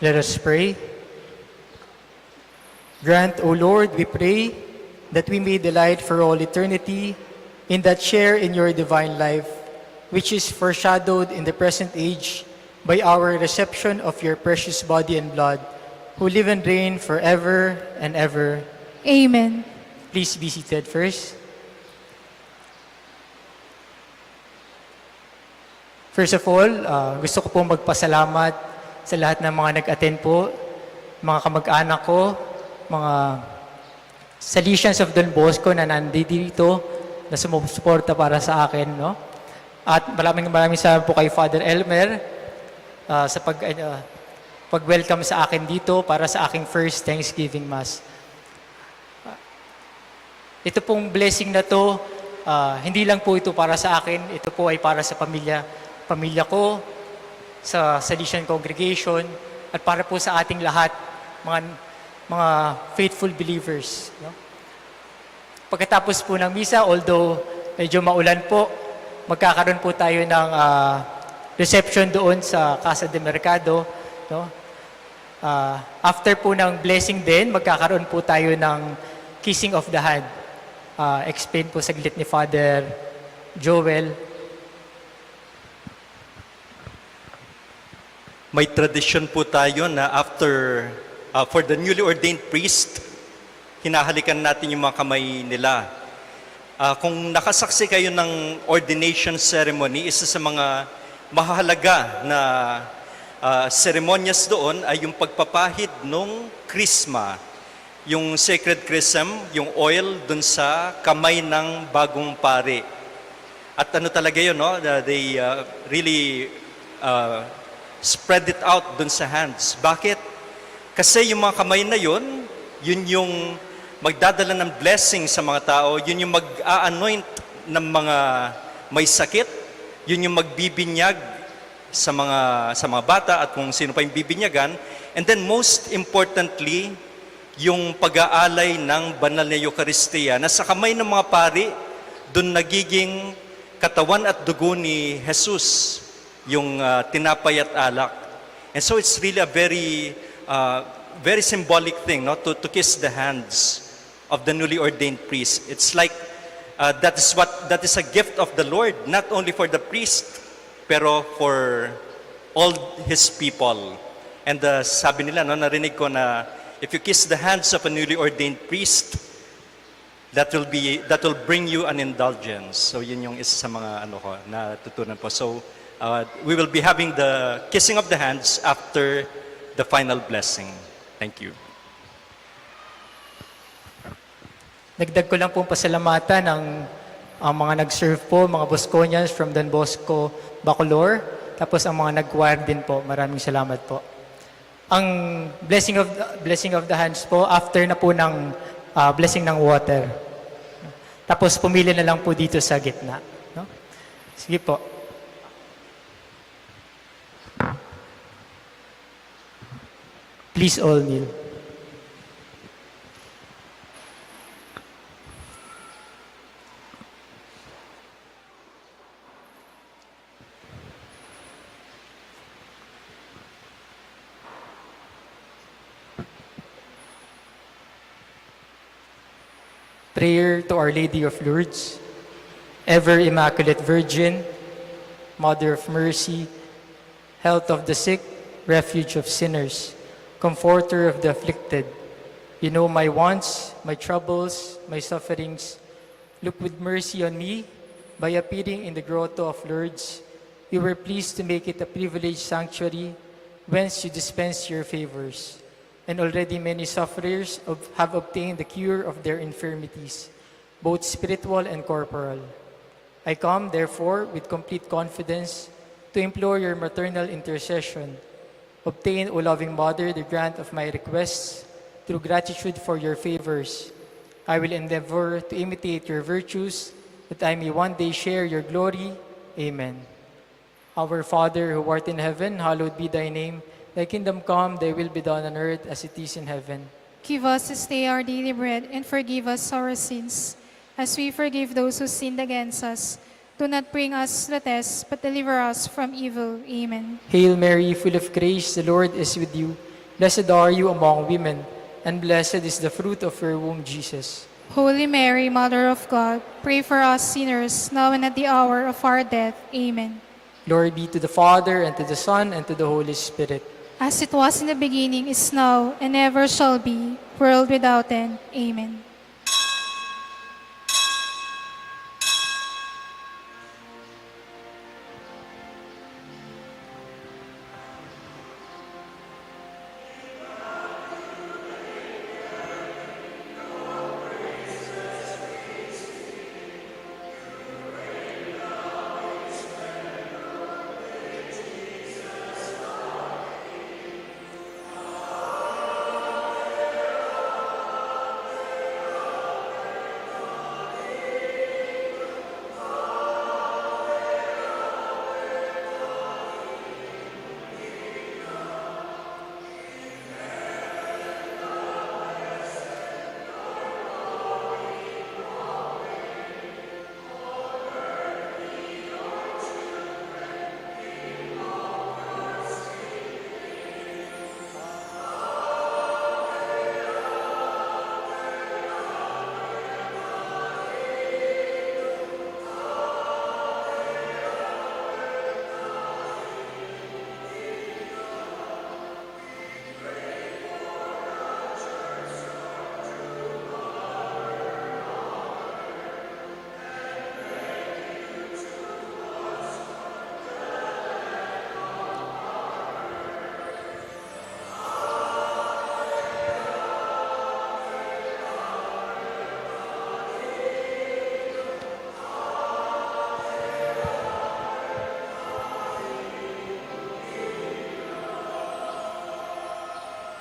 Let us pray. Grant, O Lord, we pray, that we may delight for all eternity in that share in your divine life, which is foreshadowed in the present age by our reception of your precious body and blood, who live and reign forever and ever. Amen. Please be seated first. First of all, gusto ko pong magpasalamat sa lahat ng mga nag-attend po, mga kamag-anak ko, mga Salesians of Don Bosco na nandito na sumusuporta para sa akin, no? At maraming salamat po kay Father Elmer sa pag-welcome sa akin dito para sa aking first Thanksgiving Mass. Ito pong blessing na to, hindi lang po ito para sa akin, ito po ay para sa pamilya ko, sa Salesian congregation, at para po sa ating lahat, mga faithful believers. No? Pagkatapos po ng misa, although medyo maulan po, magkakaroon po tayo ng reception doon sa Casa de Mercado. No? After po ng blessing din, magkakaroon po tayo ng kissing of the hand. Explain po saglit ni Father Joel. May tradition po tayo na after, for the newly ordained priest, hinahalikan natin yung mga kamay nila. Kung nakasaksi kayo ng ordination ceremony, isa sa mga mahalaga na seremonyas doon ay yung pagpapahid ng krisma, yung sacred chrism, yung oil dun sa kamay ng bagong pare. At ano talaga yun, no? They really spread it out dun sa hands. Bakit? Kasi yung mga kamay na yun yung magdadala ng blessing sa mga tao, yun yung mag-a-anoint ng mga may sakit, yun yung magbibinyag sa mga bata at kung sino pa yung bibinyagan. And then most importantly, yung pag-aalay ng banal na Eucharistia na sa kamay ng mga pari, dun nagiging katawan at dugo ni Jesus, yung tinapay at alak. And so it's really a very symbolic thing, no? To kiss the hands of the newly ordained priest. It's like that is a gift of the Lord, not only for the priest, pero for all His people. And sabi nila, no, narinig ko na if you kiss the hands of a newly ordained priest, that will bring you an indulgence. So yun yung isa sa mga natutunan po. So we will be having the kissing of the hands after the final blessing. Thank you. Dagdag ko lang pong pasalamatan ng mga nag-serve po, mga Bosconians from Don Bosco, Bacolor, tapos ang mga nag-choir din po. Maraming salamat po. Ang blessing of the hands po, after na po ng blessing ng water. Tapos pumili na lang po dito sa gitna. No? Sige po. Please all kneel. Prayer to Our Lady of Lourdes, Ever Immaculate Virgin, Mother of Mercy, Health of the sick, Refuge of sinners, Comforter of the afflicted. You know my wants, my troubles, my sufferings. Look with mercy on me. By appearing in the grotto of Lourdes, you were pleased to make it a privileged sanctuary whence you dispense your favors. And already many sufferers have obtained the cure of their infirmities, both spiritual and corporal. I come, therefore, with complete confidence to implore your maternal intercession. Obtain, O loving Mother, the grant of my requests through gratitude for your favors. I will endeavor to imitate your virtues, that I may one day share your glory. Amen. Our Father, who art in heaven, hallowed be thy name. Thy kingdom come, thy will be done on earth as it is in heaven. Give us this day our daily bread, and forgive us our sins, as we forgive those who sinned against us. Do not bring us to the test, but deliver us from evil. Amen. Hail Mary, full of grace, the Lord is with you. Blessed are you among women, and blessed is the fruit of your womb, Jesus. Holy Mary, Mother of God, pray for us sinners, now and at the hour of our death. Amen. Glory be to the Father, and to the Son, and to the Holy Spirit. As it was in the beginning, is now, and ever shall be, world without end. Amen.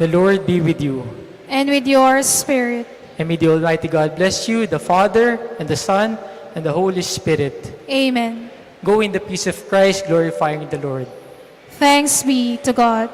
The Lord be with you. And with your spirit. And may the Almighty God bless you, the Father, and the Son, and the Holy Spirit. Amen. Go in the peace of Christ, glorifying the Lord. Thanks be to God.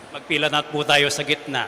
Magpila na po tayo sa gitna.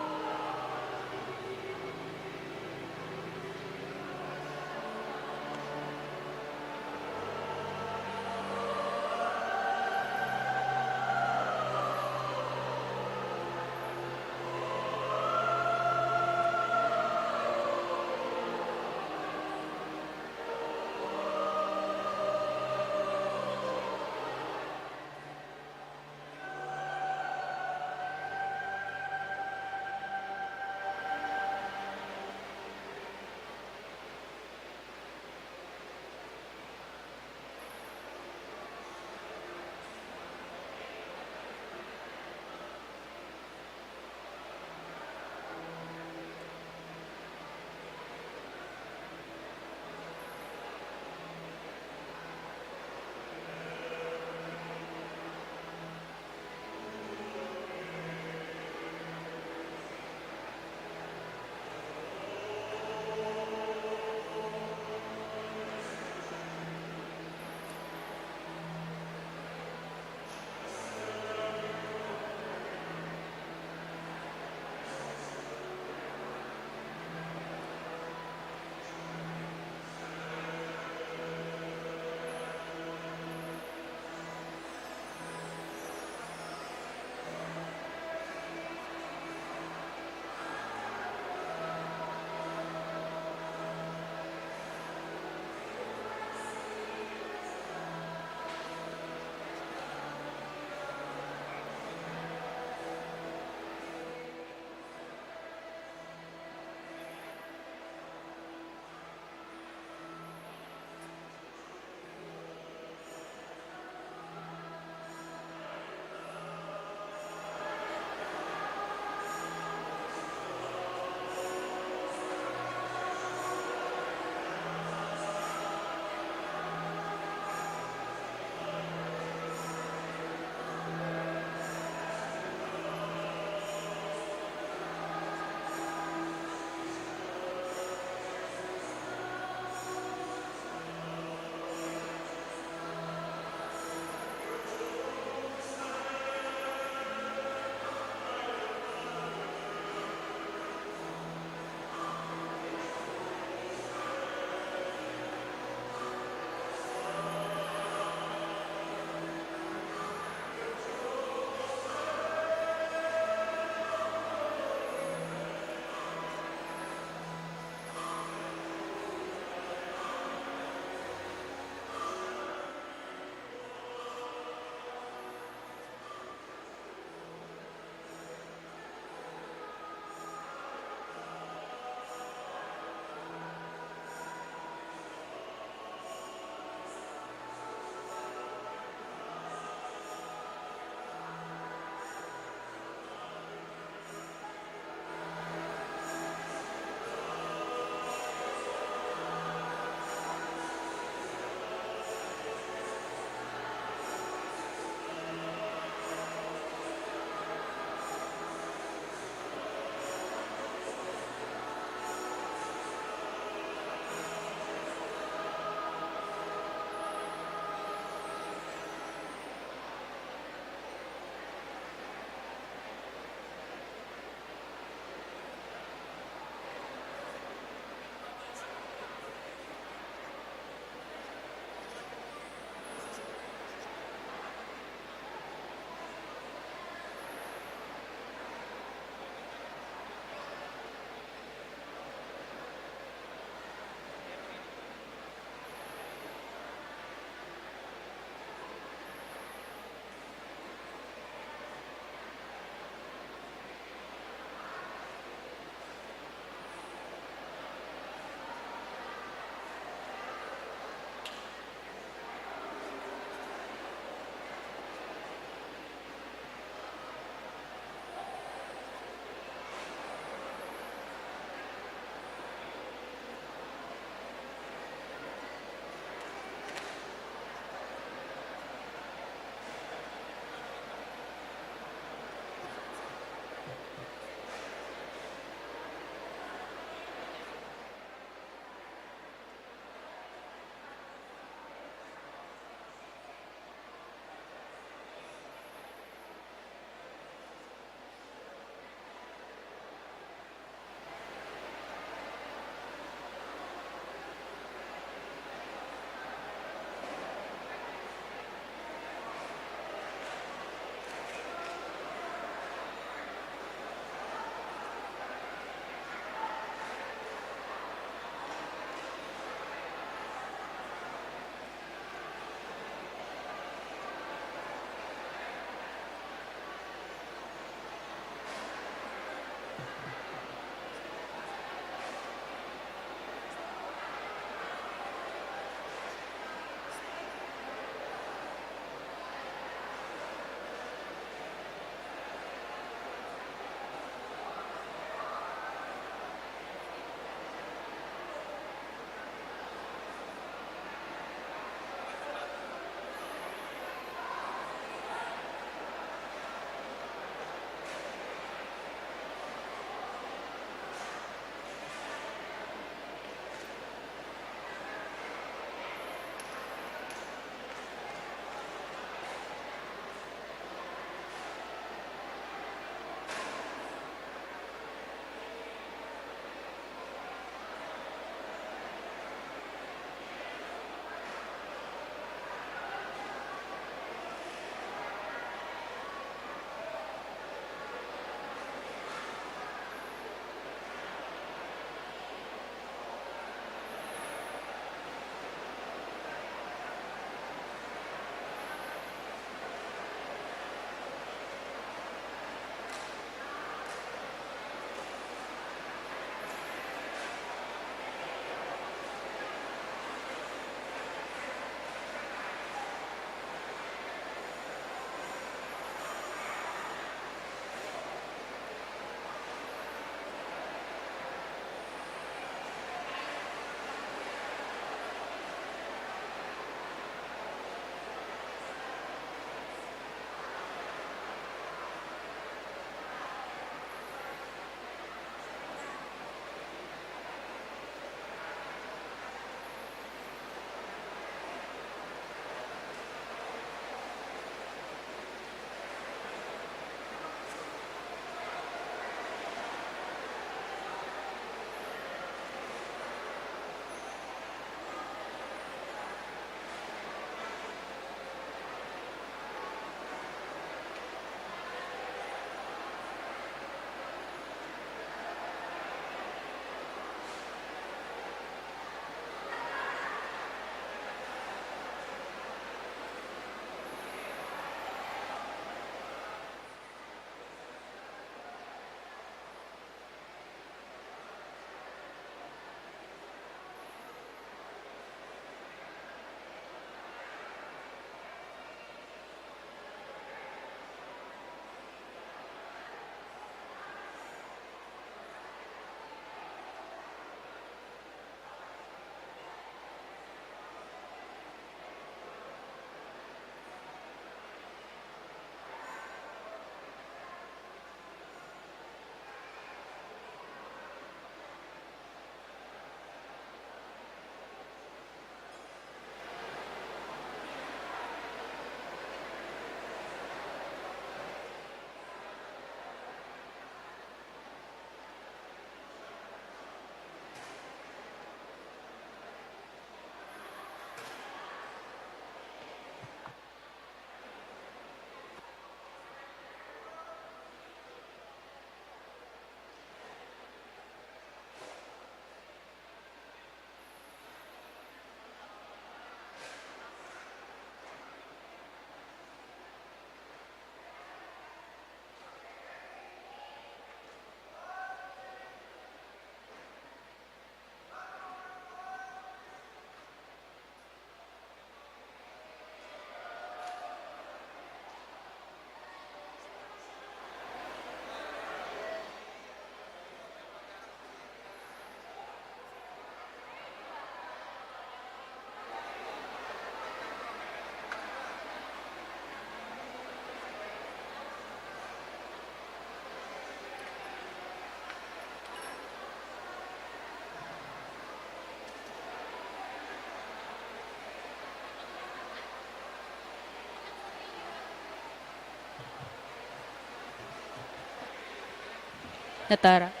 Natara.